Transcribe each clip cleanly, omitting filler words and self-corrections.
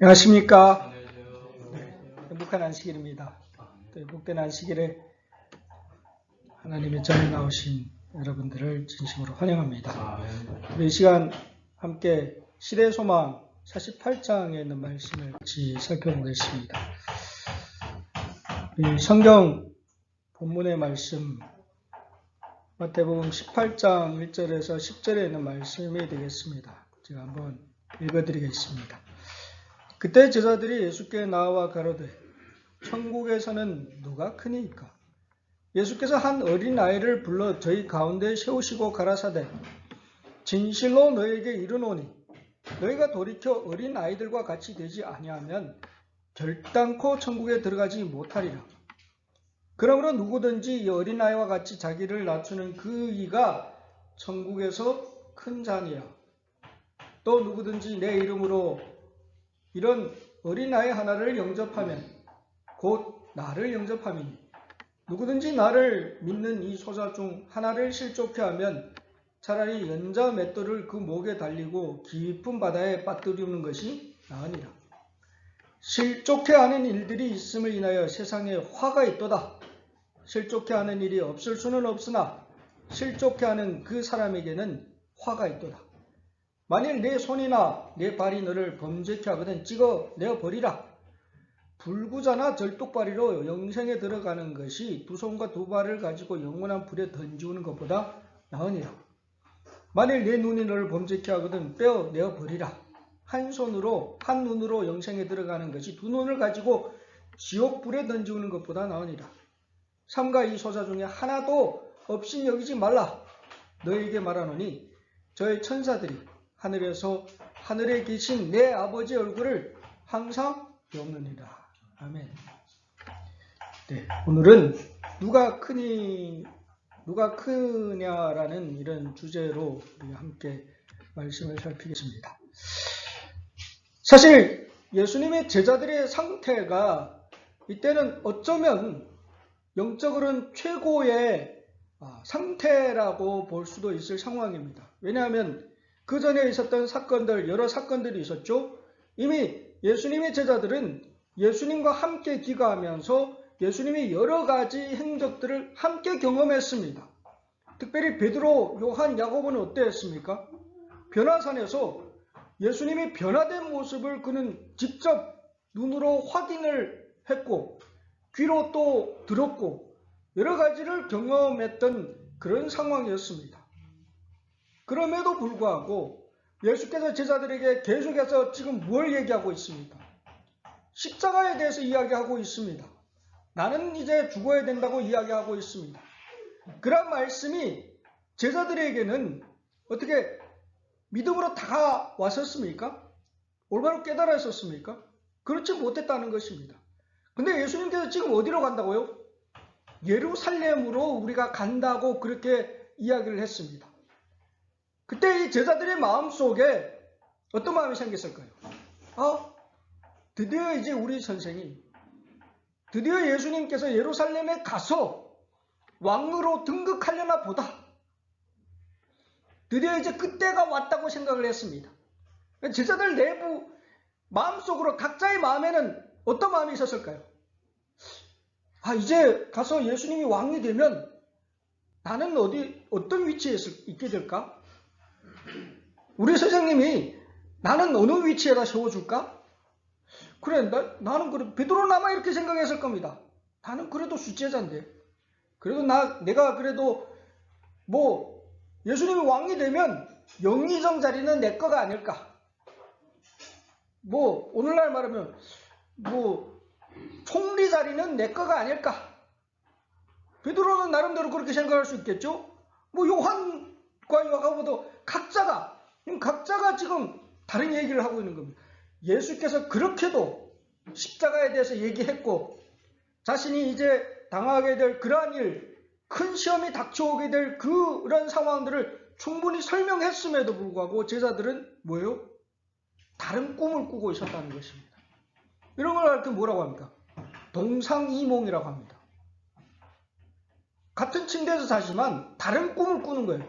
안녕하십니까. 행복한 안식일입니다. 또 행복된 안식일에 하나님의 전에 나오신 여러분들을 진심으로 환영합니다. 우리 이 시간 함께 시대소망 48장에 있는 말씀을 같이 살펴보겠습니다. 이 성경 본문의 말씀 마태복음 18장 1절에서 10절에 있는 말씀이 되겠습니다. 제가 한번 읽어드리겠습니다. 그때 제자들이 예수께 나와 가로되 천국에서는 누가 크니이까? 예수께서 한 어린아이를 불러 저희 가운데 세우시고 가라사대 진실로 너에게 이르노니 너희가 돌이켜 어린아이들과 같이 되지 아니하면 결단코 천국에 들어가지 못하리라. 그러므로 누구든지 이 어린아이와 같이 자기를 낮추는 그 이가 천국에서 큰 자니라. 또 누구든지 내 이름으로 이런 어린아이 하나를 영접하면 곧 나를 영접함이니 누구든지 나를 믿는 이 소자 중 하나를 실족해 하면 차라리 연자 맷돌을 그 목에 달리고 깊은 바다에 빠뜨리는 것이 나으니라. 실족해 하는 일들이 있음을 인하여 세상에 화가 있도다. 실족해 하는 일이 없을 수는 없으나 실족해 하는 그 사람에게는 화가 있도다. 만일 내 손이나 내 발이 너를 범죄케 하거든 찍어내어 버리라. 불구자나 절뚝발이로 영생에 들어가는 것이 두 손과 두 발을 가지고 영원한 불에 던지우는 것보다 나으니라. 만일 내 눈이 너를 범죄케 하거든 빼어내어 버리라. 한 눈으로 영생에 들어가는 것이 두 눈을 가지고 지옥 불에 던지우는 것보다 나으니라. 삼가 이 소자 중에 하나도 없이 여기지 말라. 너에게 말하노니 저의 천사들이 하늘에 계신 내 아버지 얼굴을 항상 보느니라. 아멘. 네, 오늘은 누가 크냐라는 이런 주제로 우리 함께 말씀을 살피겠습니다. 사실 예수님의 제자들의 상태가 이때는 어쩌면 영적으로는 최고의 상태라고 볼 수도 있을 상황입니다. 왜냐하면 그 전에 있었던 여러 사건들이 있었죠. 이미 예수님의 제자들은 예수님과 함께 기가하면서 예수님이 여러 가지 행적들을 함께 경험했습니다. 특별히 베드로, 요한, 야고보는 어땠습니까? 변화산에서 예수님이 변화된 모습을 그는 직접 눈으로 확인을 했고 귀로 또 들었고 여러 가지를 경험했던 그런 상황이었습니다. 그럼에도 불구하고 예수께서 제자들에게 계속해서 지금 뭘 얘기하고 있습니까? 십자가에 대해서 이야기하고 있습니다. 나는 이제 죽어야 된다고 이야기하고 있습니다. 그런 말씀이 제자들에게는 어떻게 믿음으로 다가왔었습니까? 올바로 깨달았었습니까? 그렇지 못했다는 것입니다. 근데 예수님께서 지금 어디로 간다고요? 예루살렘으로 우리가 간다고 그렇게 이야기를 했습니다. 그때 이 제자들의 마음속에 어떤 마음이 생겼을까요? 드디어 이제 우리 선생이 드디어 예수님께서 예루살렘에 가서 왕으로 등극하려나 보다. 드디어 이제 그때가 왔다고 생각을 했습니다. 제자들 내부 마음속으로 각자의 마음에는 어떤 마음이 있었을까요? 이제 가서 예수님이 왕이 되면 나는 어떤 위치에 있게 될까? 우리 선생님이 나는 어느 위치에다 세워줄까? 그래, 나는 그래, 베드로는 아마 이렇게 생각했을 겁니다. 나는 그래도 수제자인데. 그래도 내가 그래도 예수님이 왕이 되면 영의정 자리는 내 거가 아닐까? 오늘날 말하면 총리 자리는 내 거가 아닐까? 베드로는 나름대로 그렇게 생각할 수 있겠죠? 요한과 야고보도 각자가 지금 다른 얘기를 하고 있는 겁니다. 예수께서 그렇게도 십자가에 대해서 얘기했고 자신이 이제 당하게 될 그러한 일, 큰 시험이 닥쳐오게 될 그런 상황들을 충분히 설명했음에도 불구하고 제자들은 뭐예요? 다른 꿈을 꾸고 있었다는 것입니다. 이런 걸 할 때 뭐라고 합니까? 동상이몽이라고 합니다. 같은 침대에서 자지만 다른 꿈을 꾸는 거예요.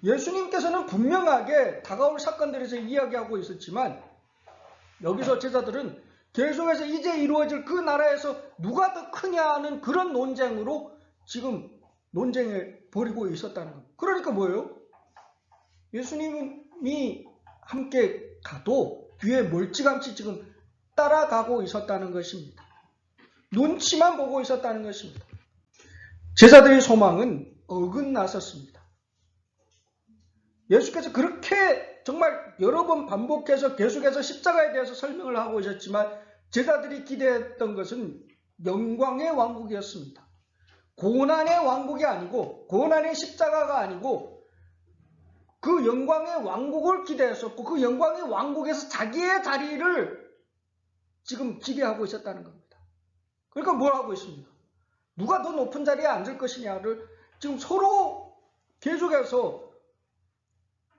예수님께서는 분명하게 다가올 사건들에서 이야기하고 있었지만 여기서 제자들은 계속해서 이제 이루어질 그 나라에서 누가 더 크냐 하는 그런 논쟁으로 지금 논쟁을 벌이고 있었다는 겁니다. 그러니까 뭐예요? 예수님이 함께 가도 뒤에 멀찌감치 지금 따라가고 있었다는 것입니다. 눈치만 보고 있었다는 것입니다. 제자들의 소망은 어긋나섰습니다. 예수께서 그렇게 정말 여러 번 반복해서 계속해서 십자가에 대해서 설명을 하고 오셨지만 제자들이 기대했던 것은 영광의 왕국이었습니다. 고난의 왕국이 아니고 고난의 십자가가 아니고 그 영광의 왕국을 기대했었고 그 영광의 왕국에서 자기의 자리를 지금 기대하고 있었다는 겁니다. 그러니까 뭘 하고 있습니까? 누가 더 높은 자리에 앉을 것이냐를 지금 서로 계속해서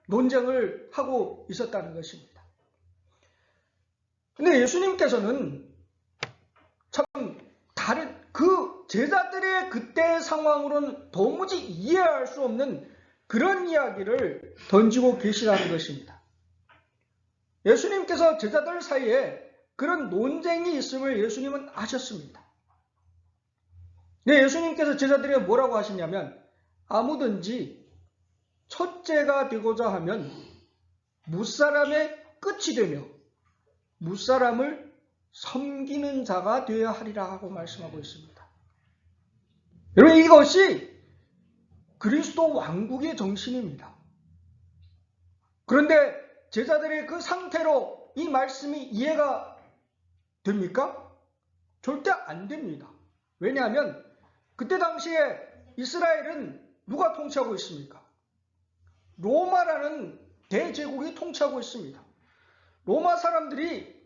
논쟁을 하고 있었다는 것입니다. 근데 예수님께서는 참 다른 그 제자들의 그때의 상황으로는 도무지 이해할 수 없는 그런 이야기를 던지고 계시라는 것입니다. 예수님께서 제자들 사이에 그런 논쟁이 있음을 예수님은 아셨습니다. 네, 예수님께서 제자들에게 뭐라고 하시냐면 아무든지 첫째가 되고자 하면 무사람의 끝이 되며 무사람을 섬기는 자가 되어야 하리라 하고 말씀하고 있습니다. 여러분 이것이 그리스도 왕국의 정신입니다. 그런데 제자들의 그 상태로 이 말씀이 이해가 됩니까? 절대 안 됩니다. 왜냐하면 그때 당시에 이스라엘은 누가 통치하고 있습니까? 로마라는 대제국이 통치하고 있습니다. 로마 사람들이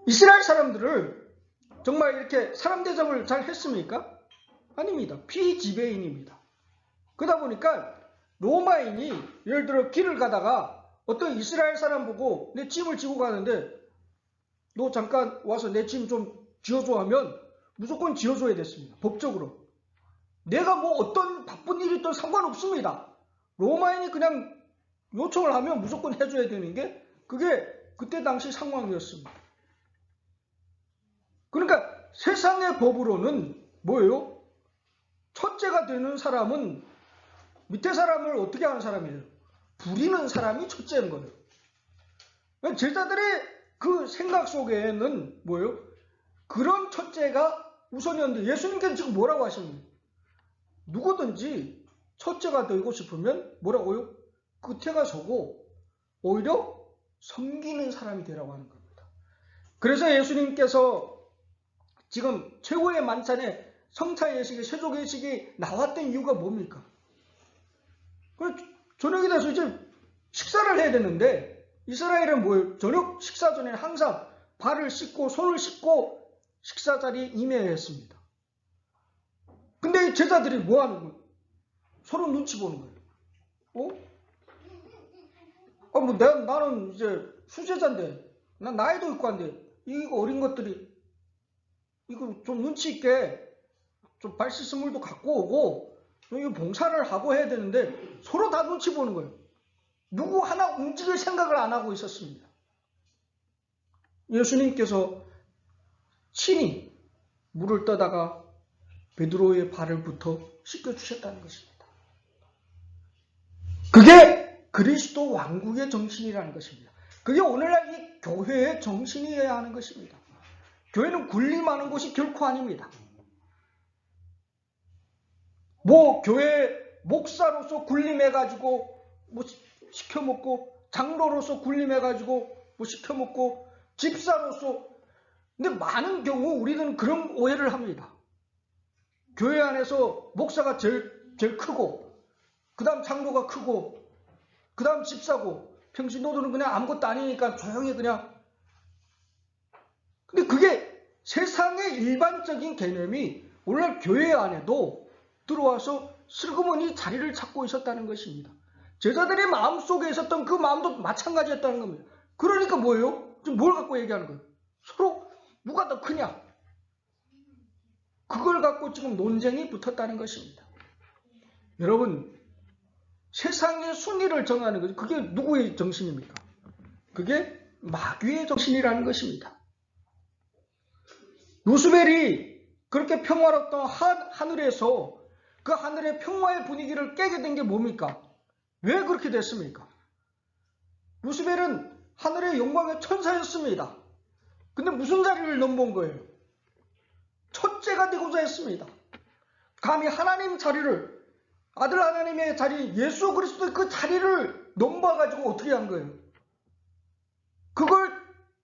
이스라엘 사람들을 정말 이렇게 사람 대접을 잘 했습니까? 아닙니다. 피지배인입니다. 그러다 보니까 로마인이 예를 들어 길을 가다가 어떤 이스라엘 사람 보고 내 짐을 지고 가는데 너 잠깐 와서 내 짐 좀 지어줘 하면 무조건 지어줘야 됐습니다. 법적으로. 내가 뭐 어떤 바쁜 일이 있든 상관없습니다. 로마인이 그냥 요청을 하면 무조건 해줘야 되는 게 그게 그때 당시 상황이었습니다. 그러니까 세상의 법으로는 뭐예요? 첫째가 되는 사람은 밑에 사람을 어떻게 하는 사람이에요? 부리는 사람이 첫째인 거예요. 제자들의 그 생각 속에는 뭐예요? 그런 첫째가 우선이었는데 예수님께서 지금 뭐라고 하십니까? 누구든지 첫째가 되고 싶으면 뭐라고요? 끝에가 서고 오히려 섬기는 사람이 되라고 하는 겁니다. 그래서 예수님께서 지금 최후의 만찬에 성찬 예식이 세족 예식이 나왔던 이유가 뭡니까? 저녁이 돼서 이제 식사를 해야 되는데 이스라엘은 뭐예요? 저녁 식사 전에 항상 발을 씻고 손을 씻고 식사 자리에 임해야 했습니다. 근데 이 제자들이 뭐 하는 거예요? 서로 눈치 보는 거예요. 나는 이제 수제자인데, 난 나이도 있고 한데, 이거 어린 것들이, 이거 좀 눈치 있게, 좀 발 씻은 물도 갖고 오고, 이거 봉사를 하고 해야 되는데, 서로 다 눈치 보는 거예요. 누구 하나 움직일 생각을 안 하고 있었습니다. 예수님께서 친히 물을 떠다가 베드로의 발을부터 씻겨주셨다는 것입니다. 그게 그리스도 왕국의 정신이라는 것입니다. 그게 오늘날 이 교회의 정신이어야 하는 것입니다. 교회는 군림하는 곳이 결코 아닙니다. 뭐 교회 목사로서 군림해가지고 뭐 시켜먹고 장로로서 군림해가지고 뭐 시켜먹고 집사로서 근데 많은 경우 우리는 그런 오해를 합니다. 교회 안에서 목사가 제일 크고 그 다음 장로가 크고 그 다음 집사고 평신도들은 그냥 아무것도 아니니까 조용히 그냥 근데 그게 세상의 일반적인 개념이 오늘날 교회 안에도 들어와서 슬그머니 자리를 찾고 있었다는 것입니다. 제자들의 마음속에 있었던 그 마음도 마찬가지였다는 겁니다. 그러니까 뭐예요? 지금 뭘 갖고 얘기하는 거예요? 서로 누가 더 크냐? 그걸 갖고 지금 논쟁이 붙었다는 것입니다. 여러분, 세상의 순위를 정하는 거죠. 그게 누구의 정신입니까? 그게 마귀의 정신이라는 것입니다. 루스벨이 그렇게 평화롭던 하늘에서 그 하늘의 평화의 분위기를 깨게 된 게 뭡니까? 왜 그렇게 됐습니까? 루스벨은 하늘의 영광의 천사였습니다. 근데 무슨 자리를 넘본 거예요? 첫째가 되고자 했습니다. 감히 하나님 자리를, 아들 하나님의 자리, 예수 그리스도의 그 자리를 넘봐가지고 어떻게 한 거예요? 그걸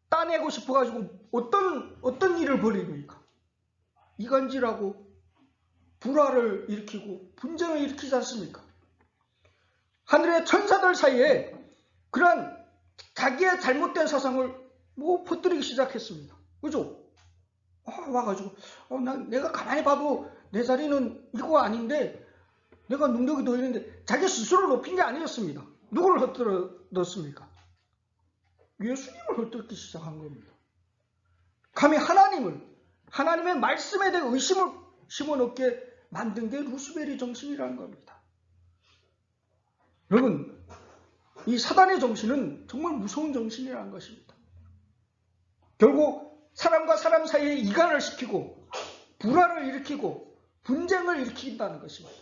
따내고 싶어가지고 어떤 일을 벌이니까? 이간질하고 불화를 일으키고 분쟁을 일으키지 않습니까? 하늘의 천사들 사이에 그런 자기의 잘못된 사상을 퍼뜨리기 시작했습니다. 그죠? 와가지고 내가 가만히 봐도 내 자리는 이거 아닌데 내가 능력이 더 있는데 자기 스스로 높인 게 아니었습니다. 누구를 헛들었습니까? 예수님을 헛들기 시작한 겁니다. 감히 하나님의 말씀에 대해 의심을 심어넣게 만든 게 루스벨의 정신이라는 겁니다. 여러분, 이 사단의 정신은 정말 무서운 정신이라는 것입니다. 결국 사람과 사람 사이에 이간을 시키고 불화를 일으키고 분쟁을 일으킨다는 것입니다.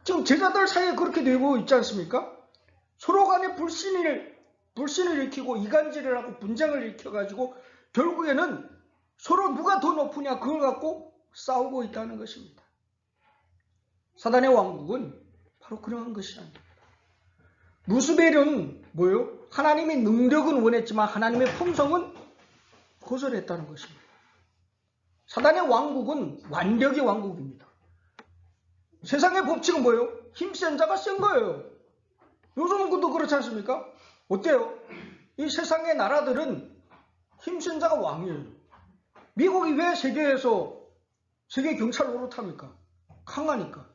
지금 제자들 사이에 그렇게 되고 있지 않습니까? 서로 간에 불신을 일으키고 이간질을 하고 분쟁을 일으켜가지고 결국에는 서로 누가 더 높으냐 그걸 갖고 싸우고 있다는 것입니다. 사단의 왕국은 바로 그러한 것이랍니다. 루스벨은 뭐예요? 하나님의 능력은 원했지만 하나님의 품성은 거절했다는 것입니다. 사단의 왕국은 완력의 왕국입니다. 세상의 법칙은 뭐예요? 힘센 자가 센 거예요. 요즘은 그렇지 않습니까? 어때요? 이 세상의 나라들은 힘센 자가 왕이에요. 미국이 왜 세계 경찰 노릇합니까? 강하니까.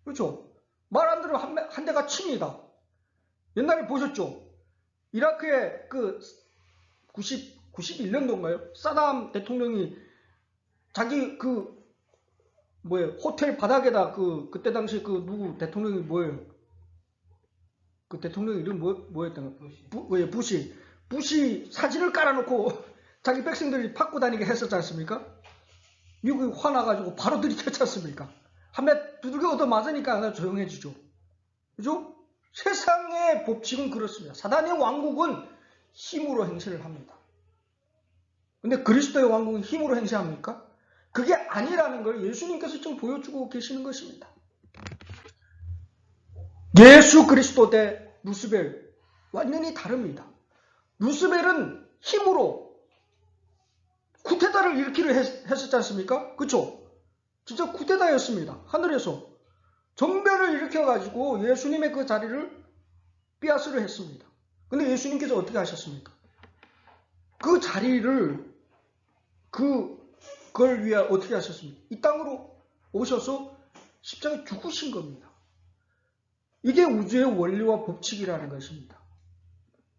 그렇죠? 말 안 들으면 한 대가 칩니다. 옛날에 보셨죠? 이라크의 91년도인가요? 사담 대통령이 자기 호텔 바닥에다 그때 당시 누구 대통령이 뭐예요? 그 대통령 이름 뭐였던 거예요? 부시 사진을 깔아놓고 자기 백성들이 받고 다니게 했었지 않습니까? 미국이 화나가지고 바로 들이켰지 않습니까? 한 대 두들겨 얻어 맞으니까 그냥 조용해지죠. 그죠? 세상의 법칙은 그렇습니다. 사단의 왕국은 힘으로 행세를 합니다. 근데 그리스도의 왕국은 힘으로 행세합니까? 그게 아니라는 걸 예수님께서 지금 보여주고 계시는 것입니다. 예수 그리스도 대 루스벨 완전히 다릅니다. 루스벨은 힘으로 쿠데타를 일으키려 했었지 않습니까? 그렇죠? 진짜 쿠데타였습니다. 하늘에서 정변을 일으켜가지고 예수님의 그 자리를 빼앗으려 했습니다. 근데 예수님께서 어떻게 하셨습니까? 그 자리를 그걸 위해 어떻게 하셨습니까? 이 땅으로 오셔서 십자가에 죽으신 겁니다. 이게 우주의 원리와 법칙이라는 것입니다.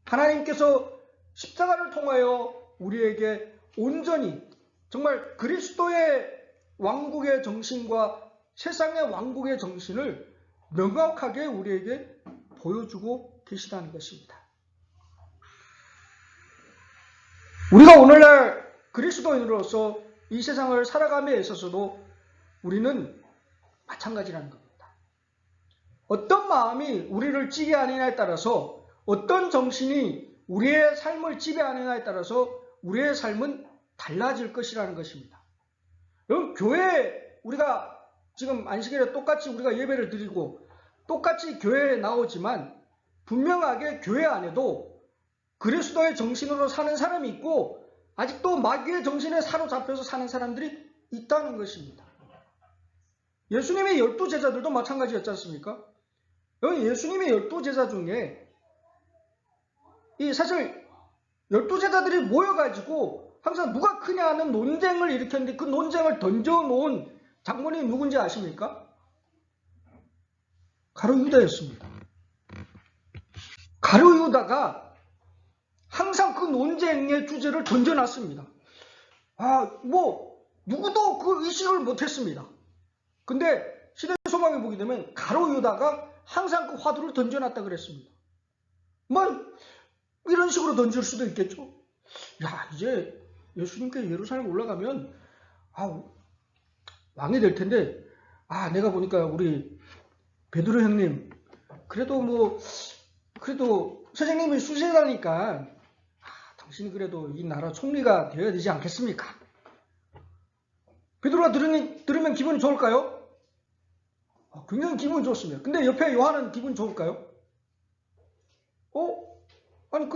하나님께서 십자가를 통하여 우리에게 온전히 정말 그리스도의 왕국의 정신과 세상의 왕국의 정신을 명확하게 우리에게 보여주고 계시다는 것입니다. 우리가 오늘날 그리스도인으로서 이 세상을 살아감에 있어서도 우리는 마찬가지라는 겁니다. 어떤 마음이 우리를 지배하느냐에 따라서 어떤 정신이 우리의 삶을 지배하느냐에 따라서 우리의 삶은 달라질 것이라는 것입니다. 여러분, 교회에 우리가 지금 안식일에 똑같이 우리가 예배를 드리고 똑같이 교회에 나오지만 분명하게 교회 안에도 그리스도의 정신으로 사는 사람이 있고 아직도 마귀의 정신에 사로잡혀서 사는 사람들이 있다는 것입니다. 예수님의 12제자들도 마찬가지였지 않습니까? 예수님의 12제자 중에 사실 12제자들이 모여가지고 항상 누가 크냐 하는 논쟁을 일으켰는데 그 논쟁을 던져놓은 장본인이 누군지 아십니까? 가룟 유다였습니다. 가룟 유다가 항상 그 논쟁의 주제를 던져놨습니다. 누구도 그 의식을 못했습니다. 근데 시대 소망에 보게 되면 가룟 유다가 항상 그 화두를 던져놨다 그랬습니다. 이런 식으로 던질 수도 있겠죠. 야, 이제 예수님께 예루살렘 올라가면 왕이 될 텐데, 내가 보니까 우리 베드로 형님 그래도 선생님이 수세다니까 당신이 그래도 이 나라 총리가 되어야 되지 않겠습니까? 베드로가 들으면 기분이 좋을까요? 굉장히 기분이 좋습니다. 근데 옆에 요한은 기분이 좋을까요? 아니,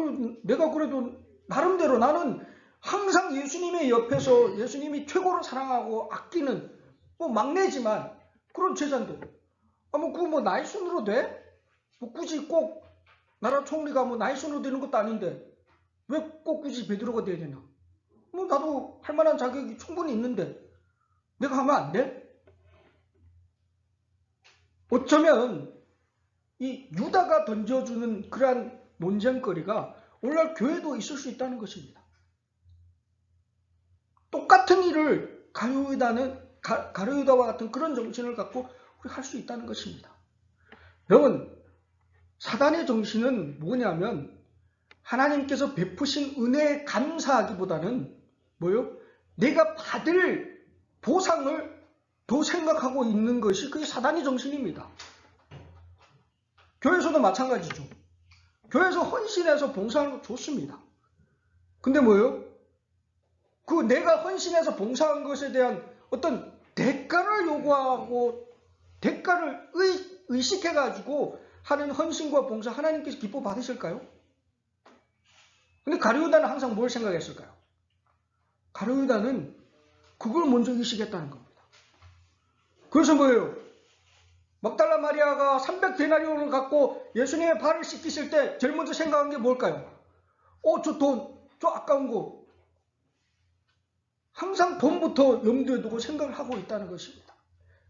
내가 그래도 나름대로 나는 항상 예수님의 옆에서 예수님이 최고로 사랑하고 아끼는 막내지만 그런 제자인데 나의 손으로 돼? 굳이 꼭 나라 총리가 나의 손으로 되는 것도 아닌데 왜 꼭 굳이 베드로가 돼야 되나? 나도 할 만한 자격이 충분히 있는데 내가 하면 안 돼? 어쩌면 이 유다가 던져주는 그러한 논쟁거리가 오늘날 교회도 있을 수 있다는 것입니다. 똑같은 일을 가룟유다와 같은 그런 정신을 갖고 우리 할 수 있다는 것입니다. 여러분, 사단의 정신은 뭐냐면 하나님께서 베푸신 은혜에 감사하기보다는 내가 받을 보상을 더 생각하고 있는 것이 그게 사단의 정신입니다. 교회에서도 마찬가지죠. 교회에서 헌신해서 봉사하는 거 좋습니다. 근데 내가 헌신해서 봉사한 것에 대한 어떤 대가를 요구하고 대가를 의식해가지고 하는 헌신과 봉사 하나님께서 기뻐 받으실까요? 근데 가룟유다는 항상 뭘 생각했을까요? 가룟유다는 그걸 먼저 의식했다는 겁니다. 그래서 막달라 마리아가 300데나리온을 갖고 예수님의 발을 씻기실 때 제일 먼저 생각한 게 뭘까요? 저 돈, 저 아까운 거. 항상 돈부터 염두에 두고 생각을 하고 있다는 것입니다.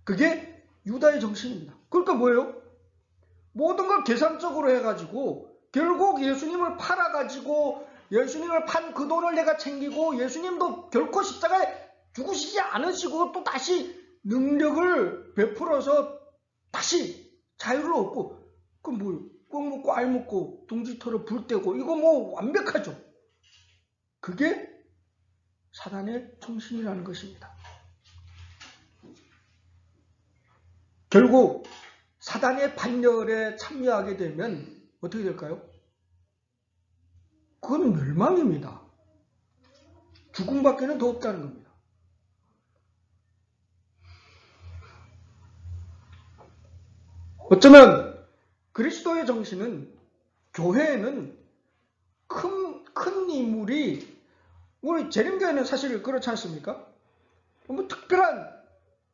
그게 유다의 정신입니다. 그러니까 모든 걸 계산적으로 해가지고 결국 예수님을 팔아가지고 예수님을 판 그 돈을 내가 챙기고 예수님도 결코 십자가에 죽으시지 않으시고 또 다시 능력을 베풀어서 다시 자유를 얻고 꿀 먹고 알 먹고 둥지털을 불 떼고 이거 완벽하죠. 그게 사단의 정신이라는 것입니다. 결국 사단의 반열에 참여하게 되면 어떻게 될까요? 그건 멸망입니다. 죽음밖에는 더 없다는 겁니다. 어쩌면 그리스도의 정신은 교회에는 큰 인물이 우리 재림교회는 사실 그렇지 않습니까?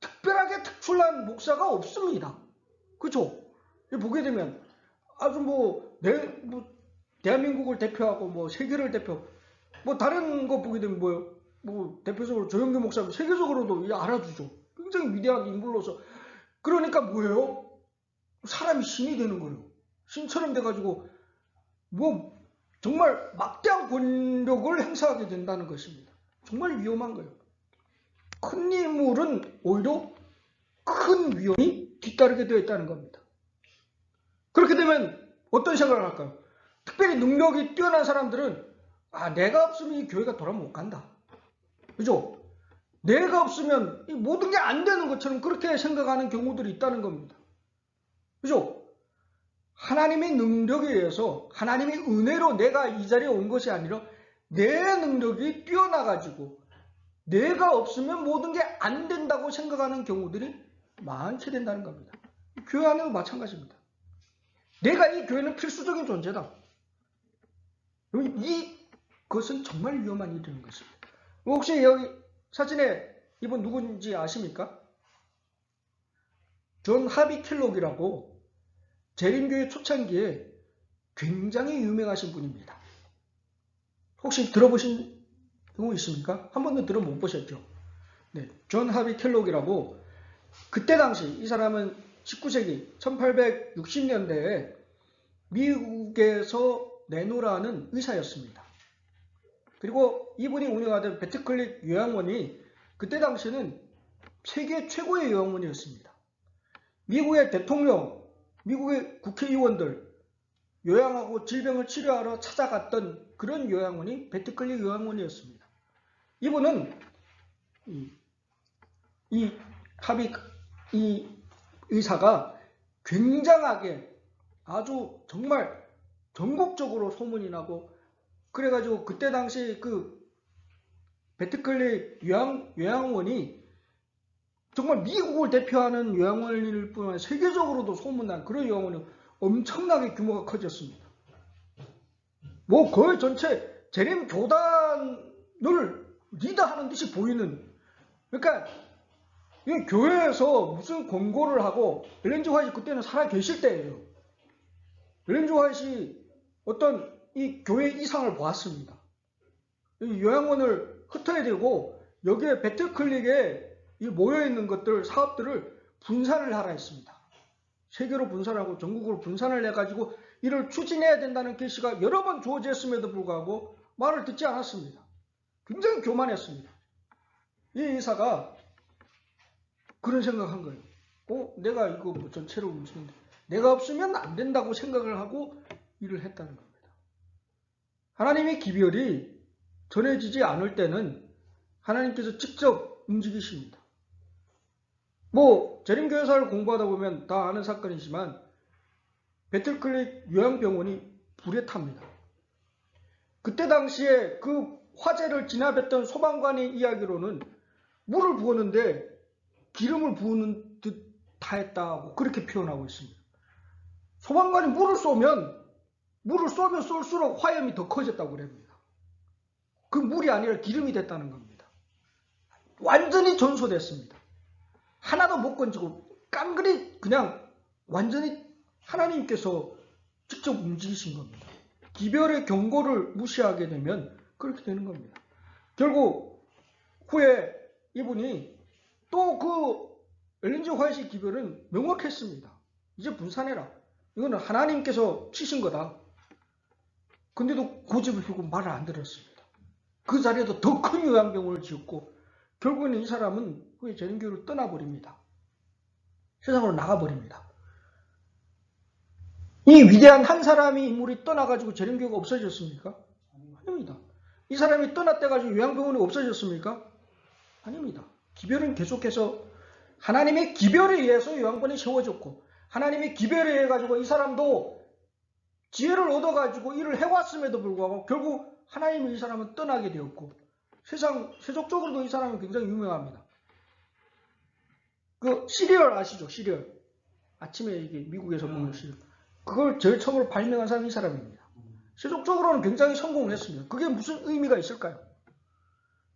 특별하게 특출난 목사가 없습니다. 그렇죠? 보게 되면 아주 대한민국을 대표하고 세계를 대표 다른 거 보게 되면 대표적으로 조영규 목사님 세계적으로도 알아주죠. 굉장히 위대한 인물로서 그러니까 사람이 신이 되는 거예요. 신처럼 돼가지고 정말 막대한 권력을 행사하게 된다는 것입니다. 정말 위험한 거예요. 큰 인물은 오히려 큰 위험이 뒤따르게 되어 있다는 겁니다. 그렇게 되면 어떤 생각을 할까요? 특별히 능력이 뛰어난 사람들은 내가 없으면 이 교회가 돌아 못 간다. 그죠? 내가 없으면 이 모든 게 안 되는 것처럼 그렇게 생각하는 경우들이 있다는 겁니다. 그죠? 하나님의 능력에 의해서 하나님의 은혜로 내가 이 자리에 온 것이 아니라 내 능력이 뛰어나가지고 내가 없으면 모든 게 안 된다고 생각하는 경우들이 많게 된다는 겁니다. 교회 안에도 마찬가지입니다. 내가 이 교회는 필수적인 존재다. 그것은 정말 위험한 일인 것입니다. 혹시 여기 사진에 이분 누군지 아십니까? 존 하비 켈록이라고 재림교회 초창기에 굉장히 유명하신 분입니다. 혹시 들어보신 경우 있습니까? 한 번도 들어못 보셨죠? 네, 존 하비 켈록이라고 그때 당시 이 사람은 19세기 1860년대에 미국에서 내노라는 의사였습니다. 그리고 이분이 운영하던 배트클릭 요양원이 그때 당시에는 세계 최고의 요양원이었습니다. 미국의 대통령, 미국의 국회의원들, 요양하고 질병을 치료하러 찾아갔던 그런 요양원이 베트클리 요양원이었습니다. 이분은 이 의사가 굉장하게 아주 정말 전국적으로 소문이 나고, 그래가지고 그때 당시 그 베트클리 요양원이 정말 미국을 대표하는 요양원일 뿐 아니라 세계적으로도 소문난 그런 요양원이 엄청나게 규모가 커졌습니다. 뭐 거의 전체 재림 교단을 리드하는 듯이 보이는, 그러니까 이 교회에서 무슨 권고를 하고, 엘렌 G 화이트 그때는 살아 계실 때예요. 엘렌 G 화이트이 어떤 이 교회 이상을 보았습니다. 이 요양원을 흩어야 되고 여기에 베트클릭에 모여있는 것들, 사업들을 분산을 하라 했습니다. 세계로 분산하고 전국으로 분산을 해가지고 이를 추진해야 된다는 계시가 여러 번 주어졌음에도 불구하고 말을 듣지 않았습니다. 굉장히 교만했습니다. 이 의사가 그런 생각한 거예요. 내가 이거 뭐 전체를 움직이는데 내가 없으면 안 된다고 생각을 하고 일을 했다는 겁니다. 하나님의 기별이 전해지지 않을 때는 하나님께서 직접 움직이십니다. 뭐 재림교회사를 공부하다 보면 다 아는 사건이지만 베틀클릭 요양병원이 불에 탑니다. 그때 당시에 그 화재를 진압했던 소방관의 이야기로는 물을 부었는데 기름을 부은 듯 다했다고 그렇게 표현하고 있습니다. 소방관이 물을 쏘면 쏠수록 화염이 더 커졌다고 그럽니다. 그 물이 아니라 기름이 됐다는 겁니다. 완전히 전소됐습니다. 하나도 못 건지고 깡그리 그냥 완전히 하나님께서 직접 움직이신 겁니다. 기별의 경고를 무시하게 되면 그렇게 되는 겁니다. 결국 후에 이분이 또 그 엘렌 G 화이트 기별은 명확했습니다. 이제 분산해라. 이거는 하나님께서 치신 거다. 근데도 고집을 피우고 말을 안 들었습니다. 그 자리에도 더 큰 요양병원을 지었고 결국에는 이 사람은 후에 재림교회를 떠나버립니다. 세상으로 나가버립니다. 이 위대한 한 사람이 인물이 떠나가지고 재림교회가 없어졌습니까? 아닙니다. 이 사람이 떠났대가지고 요양병원이 없어졌습니까? 아닙니다. 기별은 계속해서 하나님의 기별에 의해서 요양병원이 세워졌고 하나님의 기별에 의해 가지고 이 사람도 지혜를 얻어가지고 일을 해왔음에도 불구하고 결국 하나님이 이 사람은 떠나게 되었고 세속적으로도 이 사람은 굉장히 유명합니다. 그 시리얼 아시죠? 시리얼. 아침에 이게 미국에서 먹는 시리얼. 그걸 제일 처음으로 발명한 사람이 이 사람입니다. 세속적으로는 굉장히 성공했습니다. 그게 무슨 의미가 있을까요?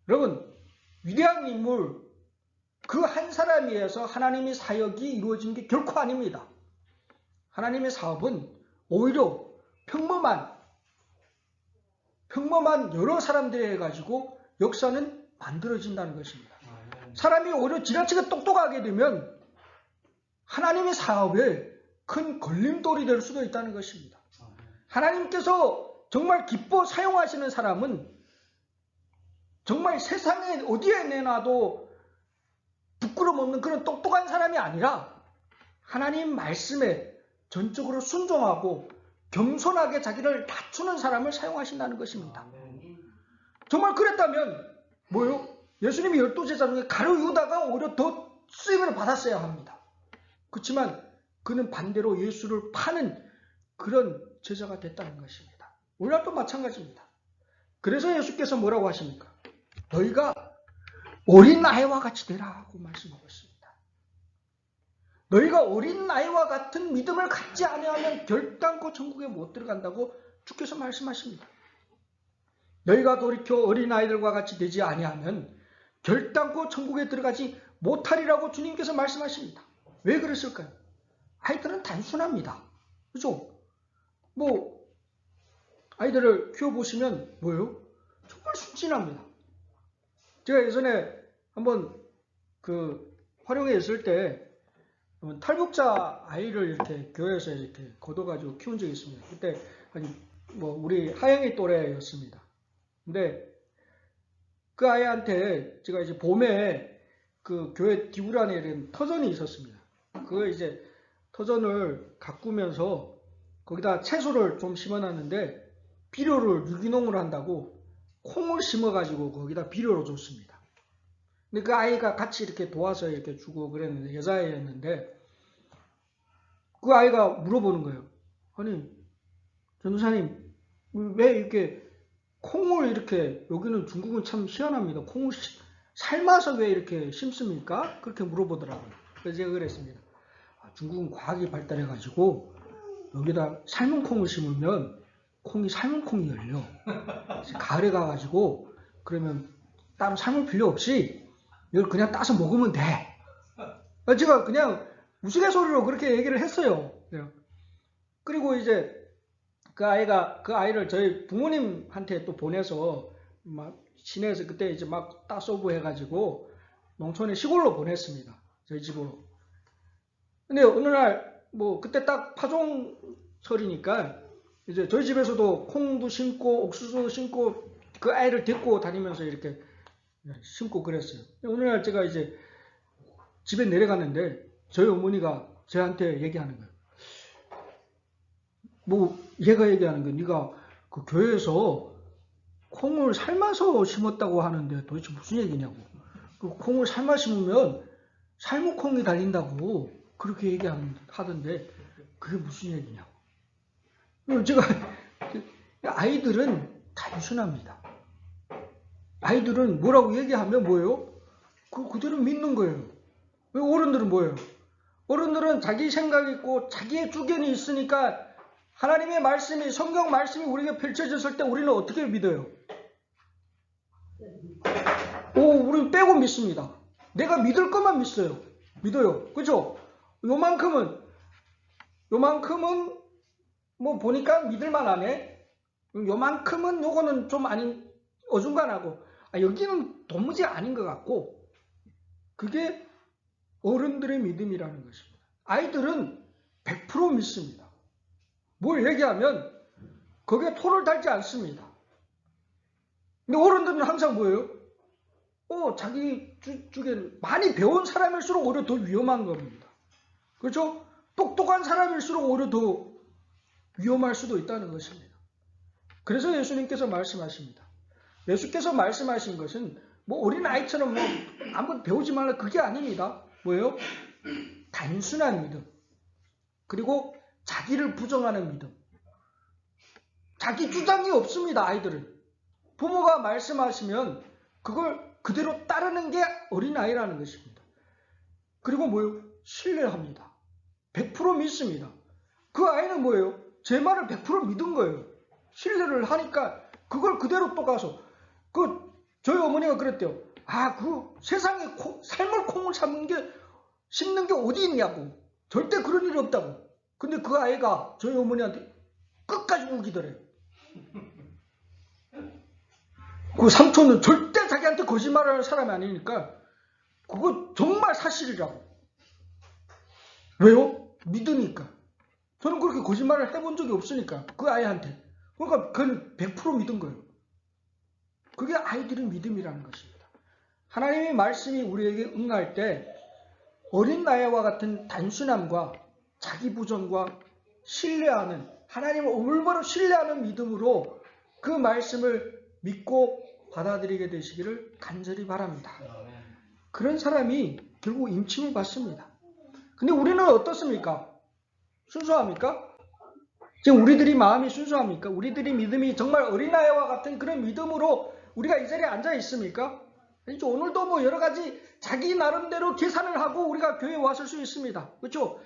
여러분, 위대한 인물, 그 한 사람에 의해서 하나님의 사역이 이루어진 게 결코 아닙니다. 하나님의 사업은 오히려 평범한 여러 사람들에 가지고 역사는 만들어진다는 것입니다. 사람이 오히려 지나치게 똑똑하게 되면 하나님의 사업에 큰 걸림돌이 될 수도 있다는 것입니다. 하나님께서 정말 기뻐 사용하시는 사람은 정말 세상에 어디에 내놔도 부끄럼 없는 그런 똑똑한 사람이 아니라 하나님 말씀에 전적으로 순종하고 겸손하게 자기를 낮추는 사람을 사용하신다는 것입니다. 정말 그랬다면 뭐요? 예수님이 12제자 중에 가룟 유다가 오히려 더 쓰임을 받았어야 합니다. 그렇지만 그는 반대로 예수를 파는 그런 제자가 됐다는 것입니다. 오늘날도 마찬가지입니다. 그래서 예수께서 뭐라고 하십니까? 너희가 어린 아이와 같이 되라고 말씀하고 있습니다. 너희가 어린 아이와 같은 믿음을 갖지 아니하면 결단코 천국에 못 들어간다고 주께서 말씀하십니다. 너희가 돌이켜 어린 아이들과 같이 되지 아니하면 결단코 천국에 들어가지 못하리라고 주님께서 말씀하십니다. 왜 그랬을까요? 아이들은 단순합니다. 그죠? 뭐 아이들을 키워보시면 뭐예요? 정말 순진합니다. 제가 예전에 한번 그 활용에 있을 때 탈북자 아이를 이렇게 교회에서 이렇게 걷어가지고 키운 적이 있습니다. 그때 뭐 우리 하영이 또래였습니다. 근데 그 아이한테 제가 이제 봄에 그 교회 디브란에 이런 터전이 있었습니다. 그 이제 터전을 가꾸면서 거기다 채소를 좀 심어놨는데 비료를 유기농으로 한다고 콩을 심어가지고 거기다 비료로 줬습니다. 근데 그 아이가 같이 이렇게 도와서 이렇게 주고 그랬는데 여자애였는데 그 아이가 물어보는 거예요. 아니 전도사님 왜 이렇게 콩을 이렇게 여기는 중국은 참 희한합니다. 콩을 삶아서 왜 이렇게 심습니까? 그렇게 물어보더라고요. 그래서 제가 그랬습니다. 중국은 과학이 발달해가지고 여기다 삶은 콩을 심으면 콩이 삶은 콩이 열려. 가을에 가가지고 그러면 따로 삶을 필요 없이 이걸 그냥 따서 먹으면 돼. 제가 그냥 우스갯소리로 그렇게 얘기를 했어요. 그리고 이제 그 아이를 저희 부모님한테 또 보내서 막 시내에서 그때 이제 막 따소부 해가지고 농촌의 시골로 보냈습니다. 저희 집으로. 근데 어느 날 뭐 그때 딱 파종철이니까 이제 저희 집에서도 콩도 심고 옥수수 심고 그 아이를 데리고 다니면서 이렇게 심고 그랬어요. 어느 날 제가 이제 집에 내려갔는데 저희 어머니가 저한테 얘기하는 거예요. 뭐 얘가 얘기하는 게 네가 그 교회에서 콩을 삶아서 심었다고 하는데 도대체 무슨 얘기냐고. 그 콩을 삶아 심으면 삶은 콩이 달린다고 그렇게 얘기하던데 그게 무슨 얘기냐고. 제가 아이들은 단순합니다. 아이들은 뭐라고 얘기하면 뭐예요? 그대로 믿는 거예요. 왜 어른들은 뭐예요? 어른들은 자기 생각이 있고 자기의 주견이 있으니까 하나님의 말씀이 성경 말씀이 우리에게 펼쳐졌을 때 우리는 어떻게 믿어요? 우리는 빼고 믿습니다. 내가 믿을 것만 믿어요. 그죠? 요만큼은 뭐 보니까 믿을만 하네. 요만큼은 요거는 좀 아닌 어중간하고 여기는 도무지 아닌 것 같고 그게 어른들의 믿음이라는 것입니다. 아이들은 100% 믿습니다. 뭘 얘기하면 거기에 토를 달지 않습니다. 근데 어른들은 항상 뭐예요? 자기 주변 많이 배운 사람일수록 오히려 더 위험한 겁니다. 그렇죠? 똑똑한 사람일수록 오히려 더 위험할 수도 있다는 것입니다. 그래서 예수님께서 말씀하십니다. 예수께서 말씀하신 것은 뭐 어린아이처럼 뭐 아무것도 배우지 말라 그게 아닙니다. 뭐예요? 단순한 믿음. 그리고 자기를 부정하는 믿음. 자기 주장이 없습니다. 아이들은. 부모가 말씀하시면 그걸 그대로 따르는 게 어린아이라는 것입니다. 그리고 뭐예요? 신뢰합니다. 100% 믿습니다. 그 아이는 뭐예요? 제 말을 100% 믿은 거예요. 신뢰를 하니까 그걸 그대로 또 가서 저희 어머니가 그랬대요. 그 세상에 삶을 콩을 심는 게 어디 있냐고. 절대 그런 일이 없다고. 근데 그 아이가 저희 어머니한테 끝까지 우기더래요. 그 삼촌은 절대 자기한테 거짓말을 하는 사람이 아니니까 그거 정말 사실이라고. 왜요? 믿으니까. 저는 그렇게 거짓말을 해본 적이 없으니까 그 아이한테. 그러니까 그건 100% 믿은 거예요. 그게 아이들의 믿음이라는 것입니다. 하나님의 말씀이 우리에게 응할 때 어린 나이와 같은 단순함과 자기 부정과 신뢰하는 하나님을 올바로 신뢰하는 믿음으로 그 말씀을 믿고 받아들이게 되시기를 간절히 바랍니다. 그런 사람이 결국 임침을 받습니다. 근데 우리는 어떻습니까? 순수합니까? 지금 우리들이 마음이 순수합니까? 우리들이 믿음이 정말 어린아이와 같은 그런 믿음으로 우리가 이 자리에 앉아 있습니까? 오늘도 뭐 여러 가지 자기 나름대로 계산을 하고 우리가 교회에 왔을 수 있습니다. 그렇죠?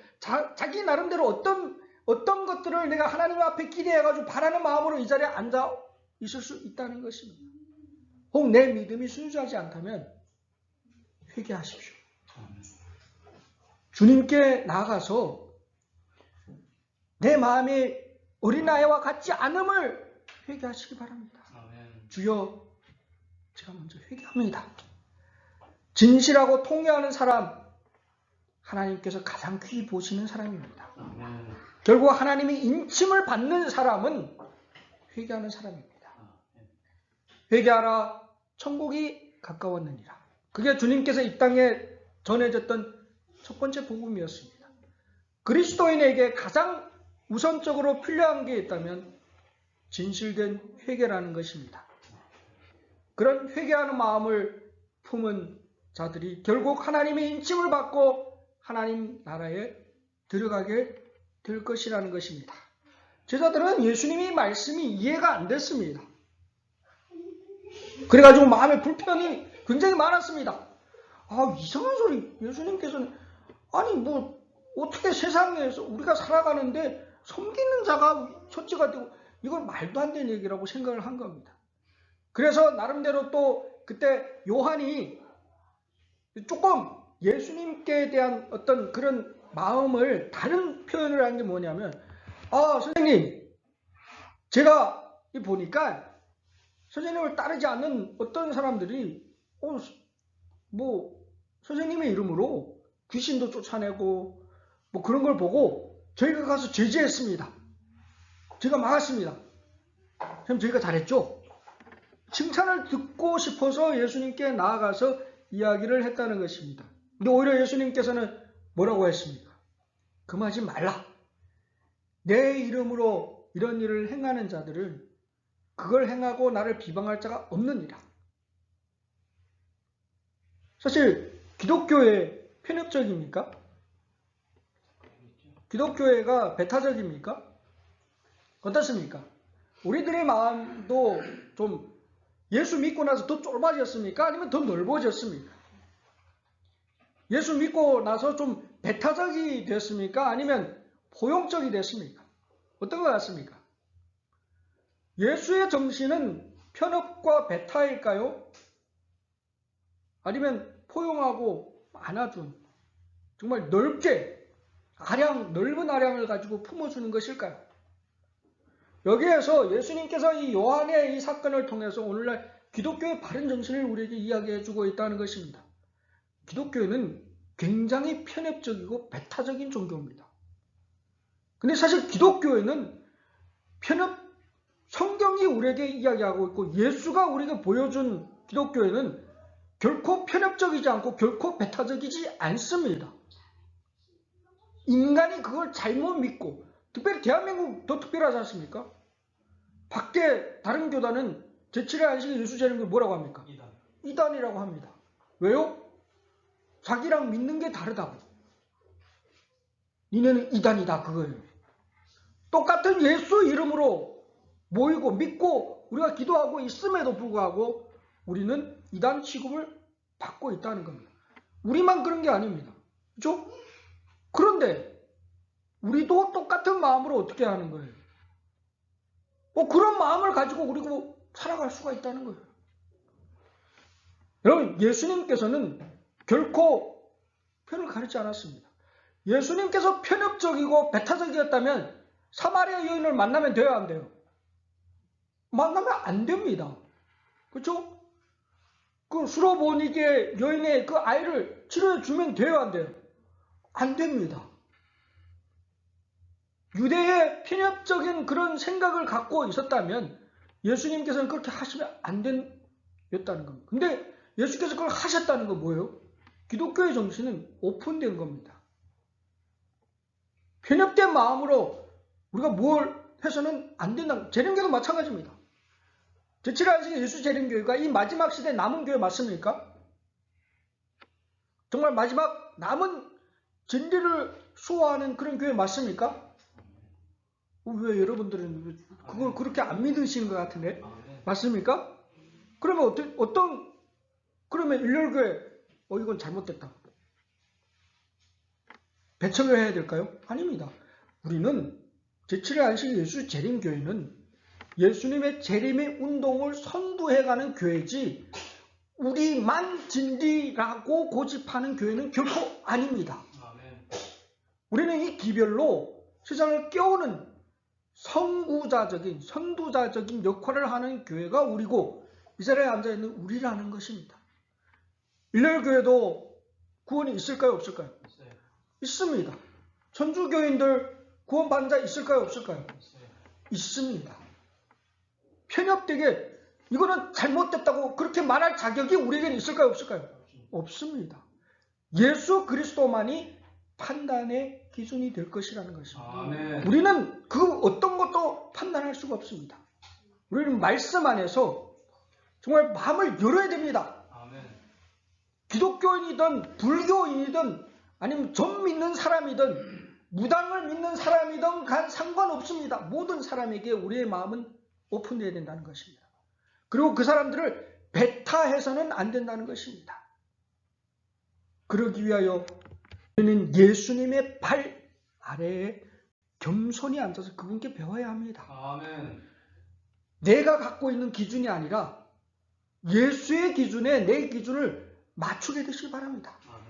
자기 나름대로 어떤 것들을 내가 하나님 앞에 기대해가지고 바라는 마음으로 이 자리에 앉아 있을 수 있다는 것입니다. 혹 내 믿음이 순수하지 않다면 회개하십시오. 주님께 나아가서 내 마음이 어린아이와 같지 않음을 회개하시기 바랍니다. 주여, 제가 먼저 회개합니다. 진실하고 통회하는 사람, 하나님께서 가장 귀히 보시는 사람입니다. 결국 하나님이 인침을 받는 사람은 회개하는 사람입니다. 회개하라, 천국이 가까웠느니라. 그게 주님께서 이 땅에 전해졌던 첫 번째 복음이었습니다. 그리스도인에게 가장 우선적으로 필요한 게 있다면 진실된 회개라는 것입니다. 그런 회개하는 마음을 품은 자들이 결국 하나님의 인침을 받고 하나님 나라에 들어가게 될 것이라는 것입니다. 제자들은 예수님의 말씀이 이해가 안 됐습니다. 그래가지고 마음에 불편이 굉장히 많았습니다. 이상한 소리. 예수님께서는 아니 뭐 어떻게 세상에서 우리가 살아가는데 섬기는 자가 첫째가 되고 이건 말도 안 되는 얘기라고 생각을 한 겁니다. 그래서 나름대로 또 그때 요한이 조금 예수님께 대한 어떤 그런 마음을 다른 표현을 한 게 뭐냐면 선생님 제가 보니까 선생님을 따르지 않는 어떤 사람들이 뭐 선생님의 이름으로 귀신도 쫓아내고 뭐 그런 걸 보고 저희가 가서 제지했습니다. 제가 막았습니다. 그럼 저희가 잘했죠? 칭찬을 듣고 싶어서 예수님께 나아가서 이야기를 했다는 것입니다. 근데 오히려 예수님께서는 뭐라고 했습니까? 금하지 말라. 내 이름으로 이런 일을 행하는 자들은 그걸 행하고 나를 비방할 자가 없느니라. 사실 기독교회 편협적입니까? 기독교회가 배타적입니까? 어떻습니까? 우리들의 마음도 좀 예수 믿고 나서 더 좁아졌습니까? 아니면 더 넓어졌습니까? 예수 믿고 나서 좀 배타적이 됐습니까? 아니면 포용적이 됐습니까? 어떤 것 같습니까? 예수의 정신은 편협과 배타일까요? 아니면 포용하고 안아준 정말 넓게 넓은 아량을 가지고 품어주는 것일까요? 여기에서 예수님께서 이 요한의 이 사건을 통해서 오늘날 기독교의 바른 정신을 우리에게 이야기해주고 있다는 것입니다. 기독교는 굉장히 편협적이고 배타적인 종교입니다. 근데 사실 기독교에는 성경이 우리에게 이야기하고 있고 예수가 우리에게 보여준 기독교에는 결코 편협적이지 않고 결코 배타적이지 않습니다. 인간이 그걸 잘못 믿고 특별히 대한민국 더 특별하지 않습니까? 밖에 다른 교단은 제7의 안식일 예수 재림교회 뭐라고 합니까? 이단이라고 합니다. 왜요? 자기랑 믿는 게 다르다고. 니네는 이단이다 그거예요. 똑같은 예수 이름으로 모이고 믿고 우리가 기도하고 있음에도 불구하고 우리는 이단 취급을 받고 있다는 겁니다. 우리만 그런 게 아닙니다. 그렇죠? 그런데 우리도 똑같은 마음으로 어떻게 하는 거예요? 그런 마음을 가지고 우리가 살아갈 수가 있다는 거예요. 여러분, 예수님께서는 결코 편을 가리지 않았습니다. 예수님께서 편협적이고 배타적이었다면 사마리아 여인을 만나면 돼야 안 돼요? 만나면 안 됩니다. 그렇죠? 그 수로보니게 여인의 그 아이를 치료해 주면 돼야 안 돼요? 안 됩니다. 유대의 편협적인 그런 생각을 갖고 있었다면 예수님께서는 그렇게 하시면 안 됐다는 겁니다. 근데 예수께서 그걸 하셨다는 건 뭐예요? 기독교의 정신은 오픈된 겁니다. 편협된 마음으로 우리가 뭘 해서는 안 된다. 재림교도 마찬가지입니다. 제7의 안식일 예수 재림교회가 이 마지막 시대 남은 교회 맞습니까? 정말 마지막 남은 진리를 수호하는 그런 교회 맞습니까? 왜 여러분들은 그걸 그렇게 안 믿으시는 것 같은데? 맞습니까? 그러면 그러면 일렬교회 이건 잘못됐다. 배척해야 될까요? 아닙니다. 우리는 제7의 안식일 예수 재림교회는 예수님의 재림의 운동을 선두해가는 교회지 우리만 진리라고 고집하는 교회는 결코 아닙니다. 우리는 이 기별로 세상을 깨우는 선두자적인 역할을 하는 교회가 우리고 이 자리에 앉아있는 우리라는 것입니다. 일렬교회도 구원이 있을까요? 없을까요? 있습니다. 천주교인들 구원받는 자 있을까요? 없을까요? 있습니다. 편협되게 이거는 잘못됐다고 그렇게 말할 자격이 우리에게는 있을까요? 없을까요? 없습니다. 예수 그리스도만이 판단의 기준이 될 것이라는 것입니다. 아멘. 우리는 그 어떤 것도 판단할 수가 없습니다. 우리는 말씀 안에서 정말 마음을 열어야 됩니다. 아멘. 기독교인이든 불교인이든 아니면 전 믿는 사람이든 무당을 믿는 사람이든 상관없습니다. 모든 사람에게 우리의 마음은 오픈되어야 된다는 것입니다. 그리고 그 사람들을 배타해서는 안 된다는 것입니다. 그러기 위하여 우리는 예수님의 발 아래에 겸손히 앉아서 그분께 배워야 합니다. 아멘. 내가 갖고 있는 기준이 아니라 예수의 기준에 내 기준을 맞추게 되시기 바랍니다. 아멘.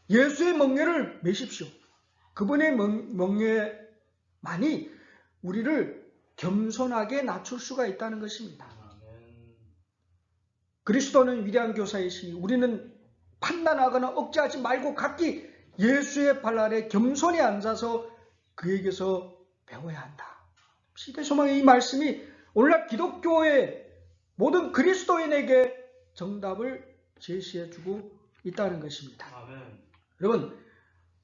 예수의 멍에를 매십시오. 그분의 멍에만이 우리를 겸손하게 낮출 수가 있다는 것입니다. 아멘. 그리스도는 위대한 교사이시니 우리는 판단하거나 억제하지 말고 각기 예수의 발 아래 겸손히 앉아서 그에게서 배워야 한다. 시대소망의 이 말씀이 오늘날 기독교의 모든 그리스도인에게 정답을 제시해주고 있다는 것입니다. 아멘. 여러분,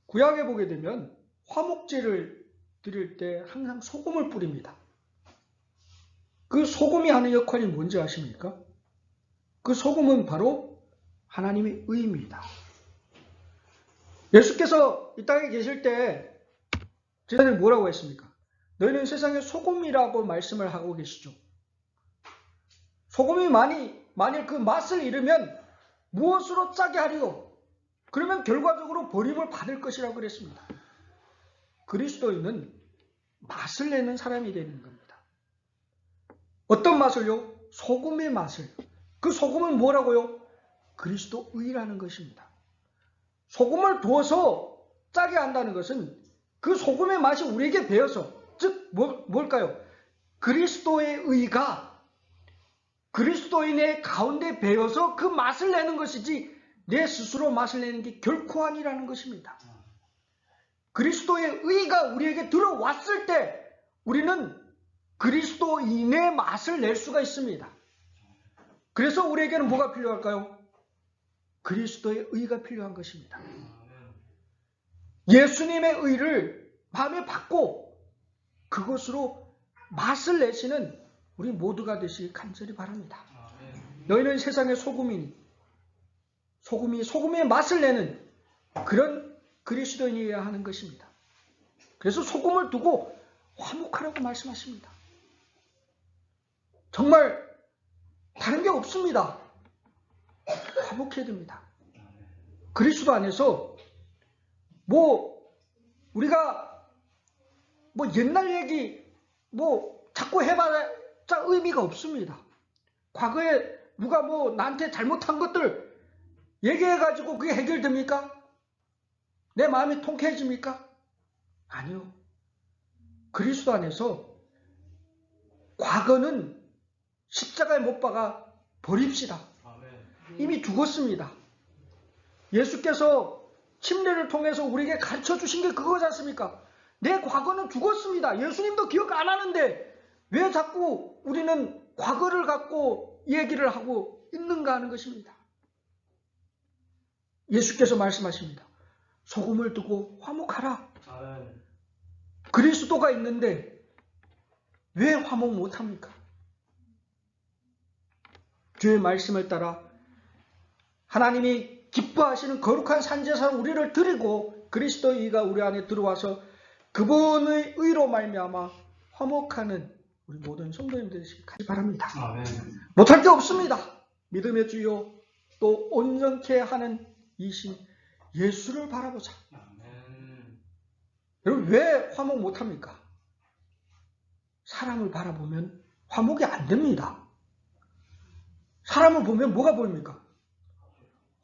구약에 보게 되면 화목제를 드릴 때 항상 소금을 뿌립니다. 그 소금이 하는 역할이 뭔지 아십니까? 그 소금은 바로 하나님의 의입니다. 예수께서 이 땅에 계실 때 제자들이 뭐라고 했습니까? 너희는 세상의 소금이라고 말씀을 하고 계시죠. 소금이 만일 그 맛을 잃으면 무엇으로 짜게 하리요? 그러면 결과적으로 버림을 받을 것이라고 그랬습니다. 그리스도인은 맛을 내는 사람이 되는 겁니다. 어떤 맛을요? 소금의 맛을. 그 소금은 뭐라고요? 그리스도의라는 것입니다. 소금을 두어서 짜게 한다는 것은 그 소금의 맛이 우리에게 배어서, 즉 뭘까요? 그리스도의 의가 그리스도인의 가운데 배어서 그 맛을 내는 것이지 내 스스로 맛을 내는 게 결코 아니라는 것입니다. 그리스도의 의가 우리에게 들어왔을 때 우리는 그리스도인의 맛을 낼 수가 있습니다. 그래서 우리에게는 뭐가 필요할까요? 그리스도의 의가 필요한 것입니다. 예수님의 의를 마음에 받고 그것으로 맛을 내시는 우리 모두가 되시길 간절히 바랍니다. 너희는 세상의 소금이니 소금이 소금의 맛을 내는 그런 그리스도인이어야 하는 것입니다. 그래서 소금을 두고 화목하라고 말씀하십니다. 정말 다른 게 없습니다. 화목해야 됩니다. 그리스도 안에서 우리가 옛날 얘기 자꾸 해봐야 의미가 없습니다. 과거에 누가 나한테 잘못한 것들 얘기해가지고 그게 해결됩니까? 내 마음이 통쾌해집니까? 아니요. 그리스도 안에서 과거는 십자가에 못 박아 버립시다. 이미 죽었습니다. 예수께서 침례를 통해서 우리에게 가르쳐 주신 게 그거지 않습니까? 내 과거는 죽었습니다. 예수님도 기억 안 하는데 왜 자꾸 우리는 과거를 갖고 얘기를 하고 있는가 하는 것입니다. 예수께서 말씀하십니다. 소금을 두고 화목하라. 그리스도가 있는데 왜 화목 못합니까? 주의 말씀을 따라 하나님이 기뻐하시는 거룩한 산제사로 우리를 드리고 그리스도의 의가 우리 안에 들어와서 그분의 의로 말미암아 화목하는 우리 모든 성도님들이 되시기 바랍니다. 아멘. 못할 게 없습니다. 믿음의 주요 또 온전케 하는 이신 예수를 바라보자. 아멘. 여러분 왜 화목 못합니까? 사람을 바라보면 화목이 안 됩니다. 사람을 보면 뭐가 보입니까?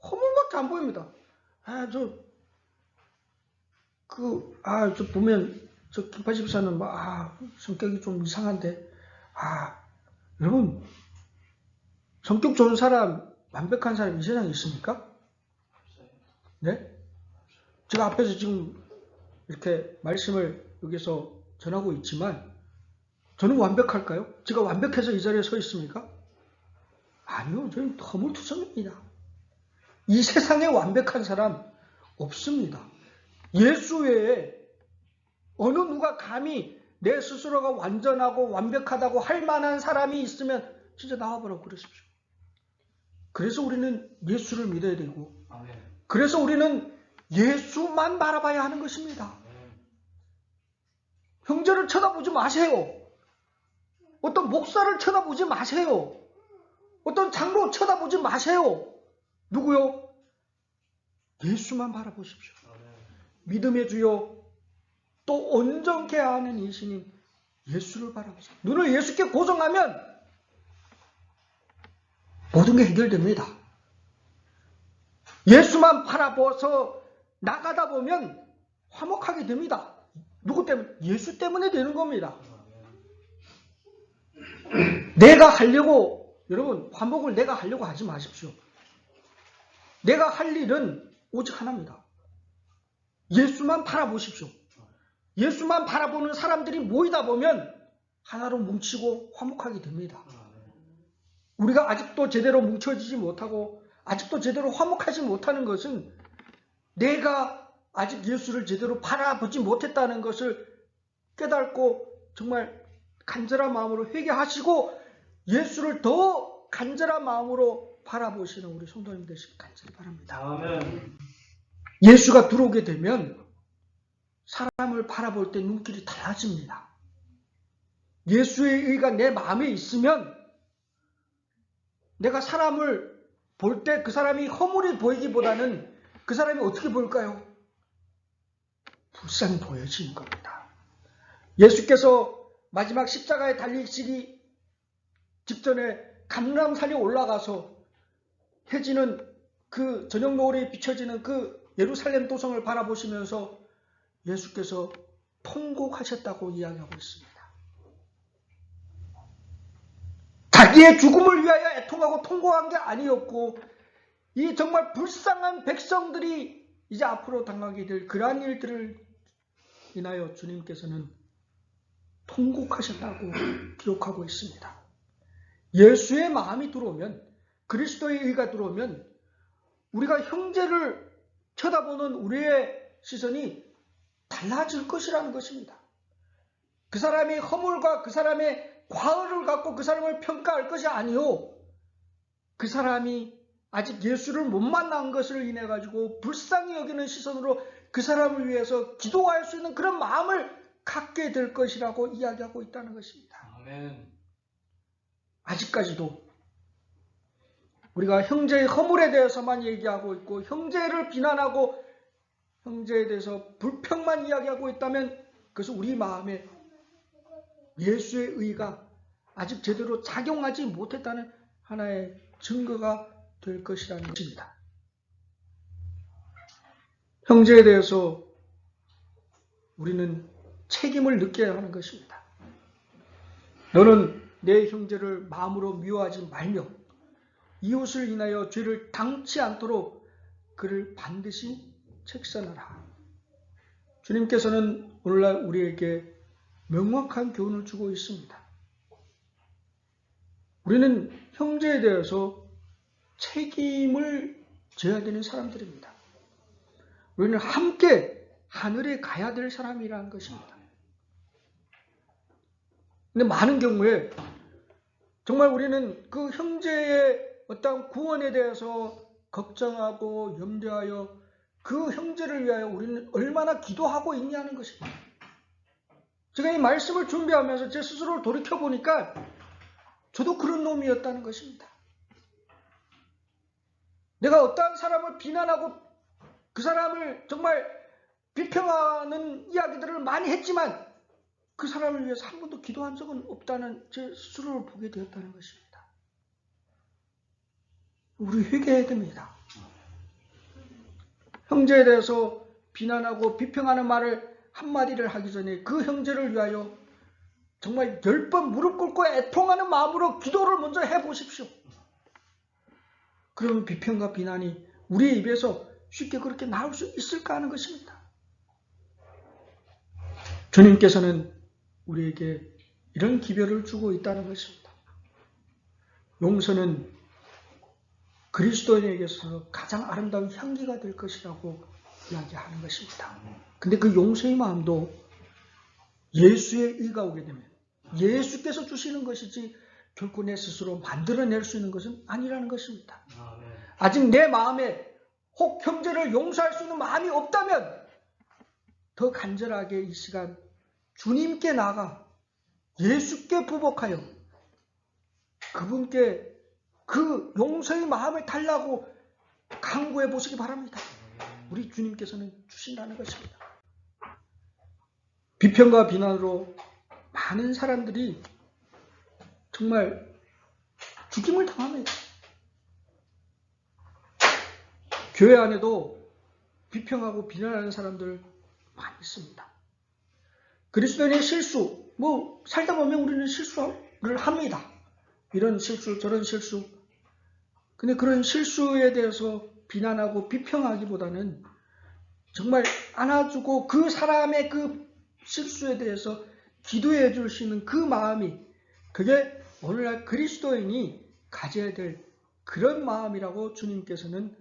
허물밖에 안 보입니다. 저 보면 저 김파 집사는 성격이 좀 이상한데, 여러분 성격 좋은 사람, 완벽한 사람 이 세상에 있습니까? 네? 제가 앞에서 지금 이렇게 말씀을 여기서 전하고 있지만 저는 완벽할까요? 제가 완벽해서 이 자리에 서 있습니까? 아니요, 저는 허물투성입니다. 이 세상에 완벽한 사람 없습니다. 예수 외에 어느 누가 감히 내 스스로가 완전하고 완벽하다고 할 만한 사람이 있으면 진짜 나와보라고 그러십시오. 그래서 우리는 예수를 믿어야 되고, 아멘. 그래서 우리는 예수만 바라봐야 하는 것입니다. 형제를 쳐다보지 마세요. 어떤 목사를 쳐다보지 마세요. 어떤 장로 쳐다보지 마세요. 누구요? 예수만 바라보십시오. 믿음의 주요 또 온전케 하는 이신인 예수를 바라보세요. 눈을 예수께 고정하면 모든 게 해결됩니다. 예수만 바라보서 나가다 보면 화목하게 됩니다. 누구 때문에? 예수 때문에 되는 겁니다. 내가 하려고, 여러분, 화목을 내가 하려고 하지 마십시오. 내가 할 일은 오직 하나입니다. 예수만 바라보십시오. 예수만 바라보는 사람들이 모이다 보면 하나로 뭉치고 화목하게 됩니다. 우리가 아직도 제대로 뭉쳐지지 못하고 아직도 제대로 화목하지 못하는 것은 내가 아직 예수를 제대로 바라보지 못했다는 것을 깨닫고 정말 간절한 마음으로 회개하시고 예수를 더 간절한 마음으로 바라보시는 우리 성도님 되시길 간절히 바랍니다. 아멘. 예수가 들어오게 되면 사람을 바라볼 때 눈길이 달라집니다. 예수의 의가 내 마음에 있으면 내가 사람을 볼 때 그 사람이 허물이 보이기보다는 그 사람이 어떻게 보일까요? 불쌍히 보여지는 겁니다. 예수께서 마지막 십자가에 달리시기 직전에 감람산에 올라가서 해지는 그 저녁 노을에 비춰지는 그 예루살렘 도성을 바라보시면서 예수께서 통곡하셨다고 이야기하고 있습니다. 자기의 죽음을 위하여 애통하고 통곡한 게 아니었고 이 정말 불쌍한 백성들이 이제 앞으로 당하게 될 그러한 일들을 인하여 주님께서는 통곡하셨다고 기록하고 있습니다. 예수의 마음이 들어오면, 그리스도의 의가 들어오면 우리가 형제를 쳐다보는 우리의 시선이 달라질 것이라는 것입니다. 그 사람의 허물과 그 사람의 과언을 갖고 그 사람을 평가할 것이 아니요, 그 사람이 아직 예수를 못 만난 것을 인해 가지고 불쌍히 여기는 시선으로 그 사람을 위해서 기도할 수 있는 그런 마음을 갖게 될 것이라고 이야기하고 있다는 것입니다. 아멘. 아직까지도 우리가 형제의 허물에 대해서만 얘기하고 있고 형제를 비난하고 형제에 대해서 불평만 이야기하고 있다면 그것은 우리 마음에 예수의 의가 아직 제대로 작용하지 못했다는 하나의 증거가 될 것이라는 것입니다. 형제에 대해서 우리는 책임을 느껴야 하는 것입니다. 너는 내 형제를 마음으로 미워하지 말며 이웃을 인하여 죄를 당치 않도록 그를 반드시 책선하라. 주님께서는 오늘날 우리에게 명확한 교훈을 주고 있습니다. 우리는 형제에 대해서 책임을 져야 되는 사람들입니다. 우리는 함께 하늘에 가야 될 사람이라는 것입니다. 근데 많은 경우에 정말 우리는 그 형제의 어떤 구원에 대해서 걱정하고 염려하여 그 형제를 위하여 우리는 얼마나 기도하고 있냐는 것입니다. 제가 이 말씀을 준비하면서 제 스스로를 돌이켜보니까 저도 그런 놈이었다는 것입니다. 내가 어떠한 사람을 비난하고 그 사람을 정말 비평하는 이야기들을 많이 했지만 그 사람을 위해서 한 번도 기도한 적은 없다는 제 스스로를 보게 되었다는 것입니다. 우리 회개해야 됩니다. 형제에 대해서 비난하고 비평하는 말을 한마디를 하기 전에 그 형제를 위하여 정말 10번 무릎 꿇고 애통하는 마음으로 기도를 먼저 해보십시오. 그러면 비평과 비난이 우리의 입에서 쉽게 그렇게 나올 수 있을까 하는 것입니다. 주님께서는 우리에게 이런 기별을 주고 있다는 것입니다. 용서는 그리스도인에게서 가장 아름다운 향기가 될 것이라고 이야기하는 것입니다. 근데 그 용서의 마음도 예수의 의가 오게 되면 예수께서 주시는 것이지 결코 내 스스로 만들어낼 수 있는 것은 아니라는 것입니다. 아직 내 마음에 혹 형제를 용서할 수 있는 마음이 없다면 더 간절하게 이 시간 주님께 나가 예수께 부복하여 그분께 그 용서의 마음을 달라고 간구해 보시기 바랍니다. 우리 주님께서는 주신다는 것입니다. 비평과 비난으로 많은 사람들이 정말 죽임을 당합니다. 교회 안에도 비평하고 비난하는 사람들 많이 있습니다. 그리스도인의 실수, 살다 보면 우리는 실수를 합니다. 이런 실수, 저런 실수. 근데 그런 실수에 대해서 비난하고 비평하기보다는 정말 안아주고 그 사람의 그 실수에 대해서 기도해 줄 수 있는 그 마음이, 그게 오늘날 그리스도인이 가져야 될 그런 마음이라고 주님께서는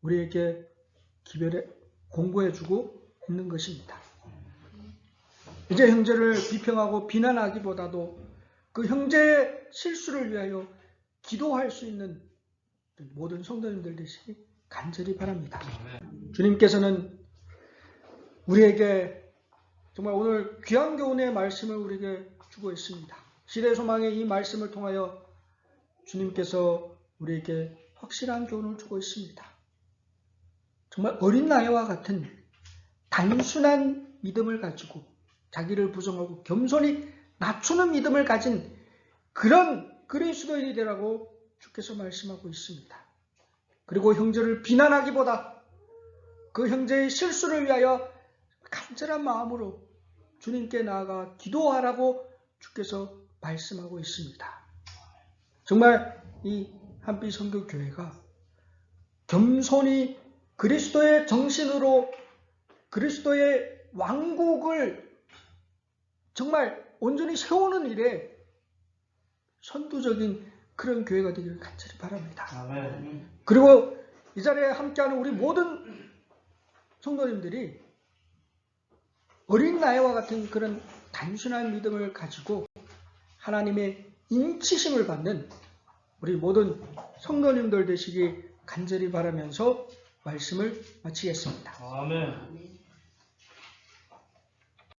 우리에게 기별에 공부해 주고 있는 것입니다. 이제 형제를 비평하고 비난하기보다도 그 형제의 실수를 위하여 기도할 수 있는 모든 성도님들 되시기 간절히 바랍니다. 주님께서는 우리에게 정말 오늘 귀한 교훈의 말씀을 우리에게 주고 있습니다. 시대 소망의 이 말씀을 통하여 주님께서 우리에게 확실한 교훈을 주고 있습니다. 정말 어린 나이와 같은 단순한 믿음을 가지고 자기를 부정하고 겸손히 낮추는 믿음을 가진 그런 그리스도인이 되라고 주께서 말씀하고 있습니다. 그리고 형제를 비난하기보다 그 형제의 실수를 위하여 간절한 마음으로 주님께 나아가 기도하라고 주께서 말씀하고 있습니다. 정말 이 한빛 선교교회가 겸손히 그리스도의 정신으로 그리스도의 왕국을 정말 온전히 세우는 일에 선두적인 그런 교회가 되기를 간절히 바랍니다. 아멘. 그리고 이 자리에 함께하는 우리 모든 성도님들이 어린 나이와 같은 그런 단순한 믿음을 가지고 하나님의 인치심을 받는 우리 모든 성도님들 되시기 간절히 바라면서 말씀을 마치겠습니다. 아멘.